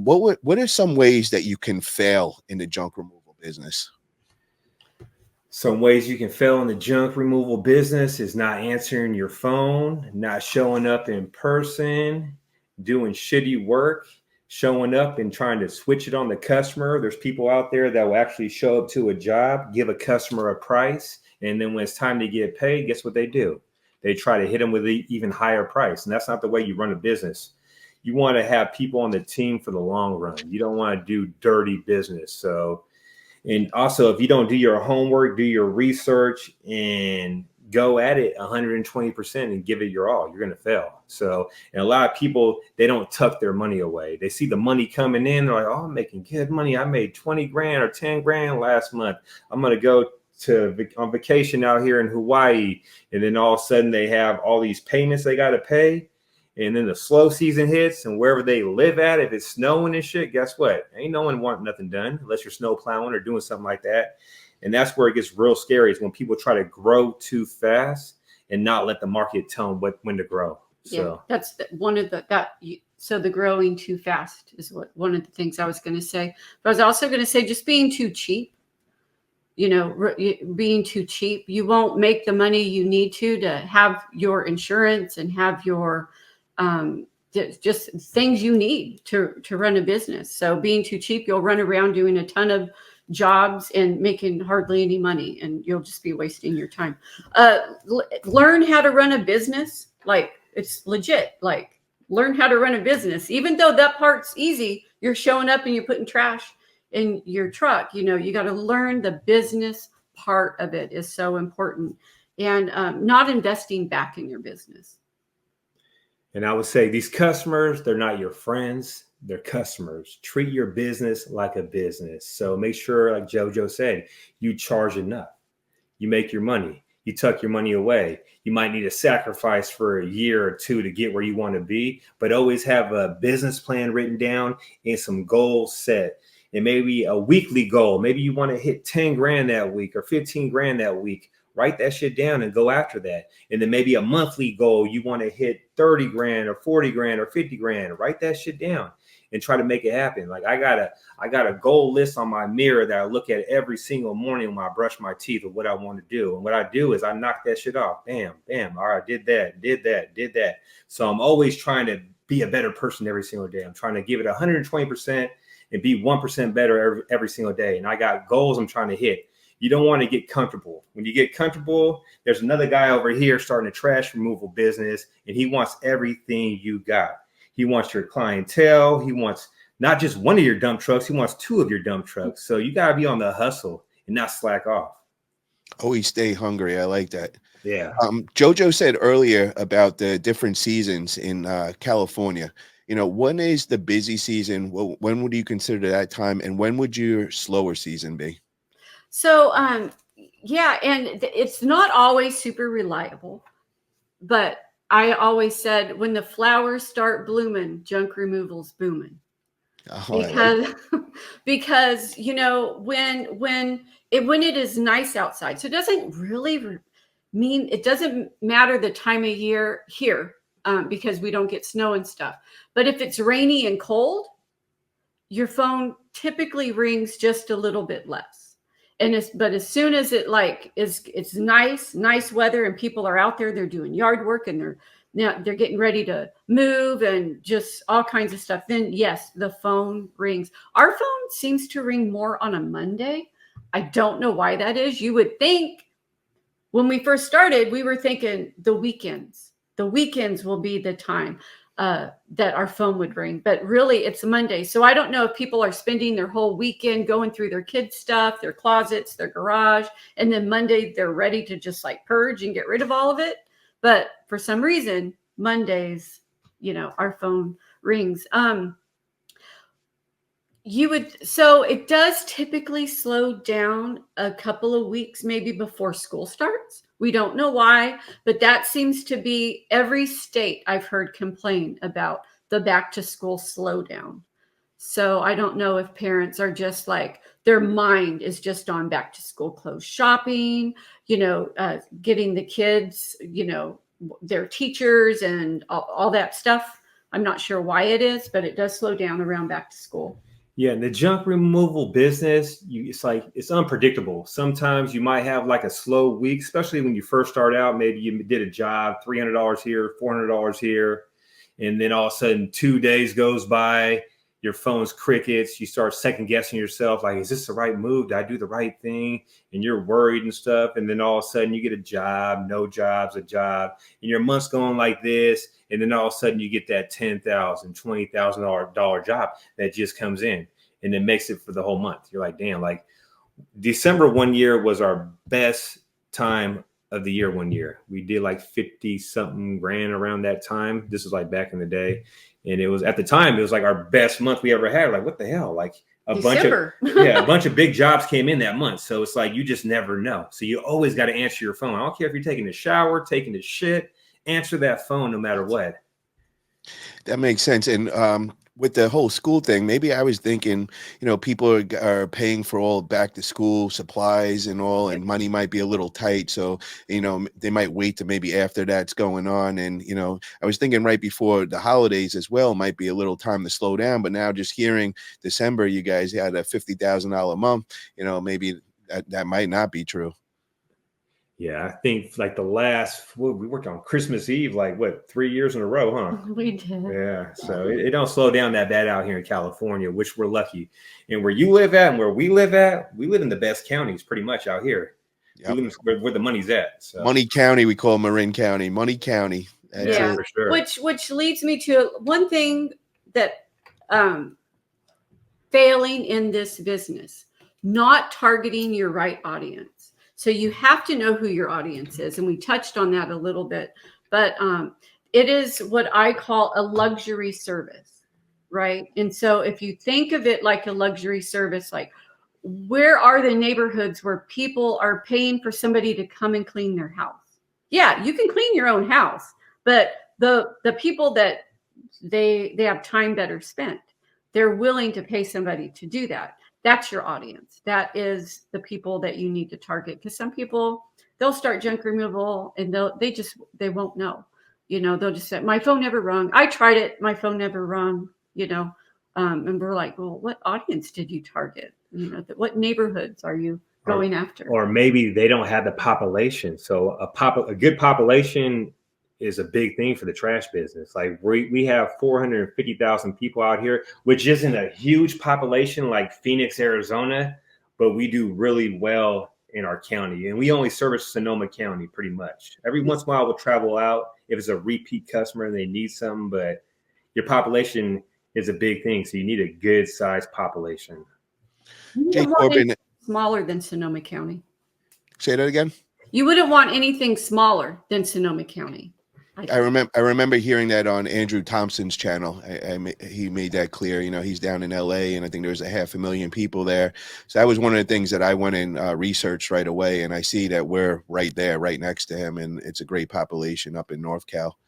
What are some ways that you can fail in the junk removal business? Some ways you can fail in the junk removal business is not answering your phone, not showing up in person, doing shitty work, showing up and trying to switch it on the customer. There's people out there that will actually show up to a job, give a customer a price, and then when it's time to get paid, guess what they do? They try to hit them with an even higher price. And that's not the way you run a business. You want to have people on the team for the long run. You don't want to do dirty business. So, and also, if you don't do your homework, do your research, and go at it 120% and give it your all, you're going to fail. So, and a lot of people, they don't tuck their money away. They see the money coming in. They're like, oh, I'm making good money. I made 20 grand or 10 grand last month. I'm going to go on vacation out here in Hawaii. And then all of a sudden they have all these payments they got to pay. And then the slow season hits, and wherever they live at, if it's snowing and shit, guess what? Ain't no one wanting nothing done unless you're snow plowing or doing something like that. And that's where it gets real scary, is when people try to grow too fast and not let the market tell them when to grow. So yeah, that's one of so the growing too fast is one of the things I was going to say. But I was also going to say just being too cheap. Being too cheap, you won't make the money you need to have your insurance and have your just things you need to run a business. So being too cheap, you'll run around doing a ton of jobs and making hardly any money, and you'll just be wasting your time. Learn how to run a business. Like, it's legit. Like, learn how to run a business. Even though that part's easy, you're showing up and you're putting trash in your truck. You got to learn the business part of it is so important, and not investing back in your business. And I would say these customers, they're not your friends, they're customers. Treat your business like a business. So make sure, like JoJo said, you charge enough. You make your money. You tuck your money away. You might need a sacrifice for a year or two to get where you want to be, but always have a business plan written down and some goals set. And maybe a weekly goal. Maybe you want to hit 10 grand that week or 15 grand that week. Write that shit down and go after that. And then maybe a monthly goal, you want to hit 30 grand or 40 grand or 50 grand. Write that shit down and try to make it happen. Like, I got a goal list on my mirror that I look at every single morning when I brush my teeth of what I want to do. And what I do is I knock that shit off. Bam, bam. All right, did that. So I'm always trying to be a better person every single day. I'm trying to give it 120% and be 1% better every single day. And I got goals I'm trying to hit. You don't want to get comfortable. When you get comfortable, there's another guy over here starting a trash removal business, and he wants everything you got. He wants your clientele. He wants not just one of your dump trucks. He wants 2 of your dump trucks. So you got to be on the hustle and not slack off. Always stay hungry. I like that. Yeah. JoJo said earlier about the different seasons in California. When is the busy season? When would you consider that time? And when would your slower season be? So, yeah, and it's not always super reliable, but I always said when the flowers start blooming, junk removal's booming. Oh, because when it is nice outside, so it doesn't really mean, it doesn't matter the time of year here, because we don't get snow and stuff. But if it's rainy and cold, your phone typically rings just a little bit less. But as soon as it's nice weather and people are out there, they're doing yard work and they're getting ready to move and just all kinds of stuff, then yes, the phone rings. Our phone seems to ring more on a Monday. I don't know why that is. You would think when we first started, we were thinking the weekends will be the time that our phone would ring, but really it's Monday. So I don't know if people are spending their whole weekend going through their kids' stuff, their closets, their garage, and then Monday they're ready to just like purge and get rid of all of it. But for some reason, Mondays, our phone rings. So it does typically slow down a couple of weeks, maybe before school starts. We don't know why, but that seems to be every state I've heard complain about the back to school slowdown. So I don't know if parents are just like, their mind is just on back to school clothes shopping, getting the kids, their teachers and all that stuff. I'm not sure why it is, but it does slow down around back to school. Yeah, and the junk removal business, it's like it's unpredictable. Sometimes you might have like a slow week, especially when you first start out. Maybe you did a job, $300 here, $400 here, and then all of a sudden 2 days goes by, your phone's crickets. You start second guessing yourself, like, is this the right move? Did I do the right thing? And you're worried and stuff. And then all of a sudden you get a job, no jobs, a job, and your month's going like this. And then all of a sudden you get that $10,000, $20,000 job that just comes in, and it makes it for the whole month. You're like, damn, like December one year was our best time of the year. One year we did like 50 something grand around that time. This was like back in the day. And it was, at the time, it was like our best month we ever had. Like, what the hell? Like a December. a bunch of big jobs came in that month. So it's like, you just never know. So you always got to answer your phone. I don't care if you're taking a shower, taking a shit, answer that phone no matter what. That makes sense. And with the whole school thing, maybe I was thinking, people are paying for all back to school supplies and all, and money might be a little tight. So, they might wait to maybe after that's going on. And, I was thinking right before the holidays as well, might be a little time to slow down. But now just hearing December, you guys had a $50,000 month, maybe that might not be true. Yeah, I think like we worked on Christmas Eve, like 3 years in a row, huh? We did. Yeah, so it don't slow down that bad out here in California, which we're lucky. And where you live at and where we live in the best counties pretty much out here. Yep. We live where the money's at. So. Money County, we call Marin County. Money County. That's for sure. Which leads me to one thing that failing in this business, not targeting your right audience. So you have to know who your audience is. And we touched on that a little bit, but it is what I call a luxury service, right? And so if you think of it like a luxury service, like where are the neighborhoods where people are paying for somebody to come and clean their house? Yeah, you can clean your own house, but the people that they have time better spent, they're willing to pay somebody to do that. That's your audience. That is the people that you need to target. Because some people, they'll start junk removal and they won't know. They'll just say, my phone never rung. I tried it. My phone never rung, and we're like, well, what audience did you target? What neighborhoods are you going after? Or maybe they don't have the population. So a good population is a big thing for the trash business. Like we have 450,000 people out here, which isn't a huge population like Phoenix, Arizona, but we do really well in our county. And we only service Sonoma County pretty much. Every once in a while we'll travel out if it's a repeat customer and they need something, but your population is a big thing. So you need a good sized population. Jay Corbin, smaller than Sonoma County. Say that again. You wouldn't want anything smaller than Sonoma County. I remember hearing that on Andrew Thompson's channel. He made that clear. He's down in LA, and I think there's 500,000 people there. So that was one of the things that I went and researched right away. And I see that we're right there, right next to him, and it's a great population up in North Cal.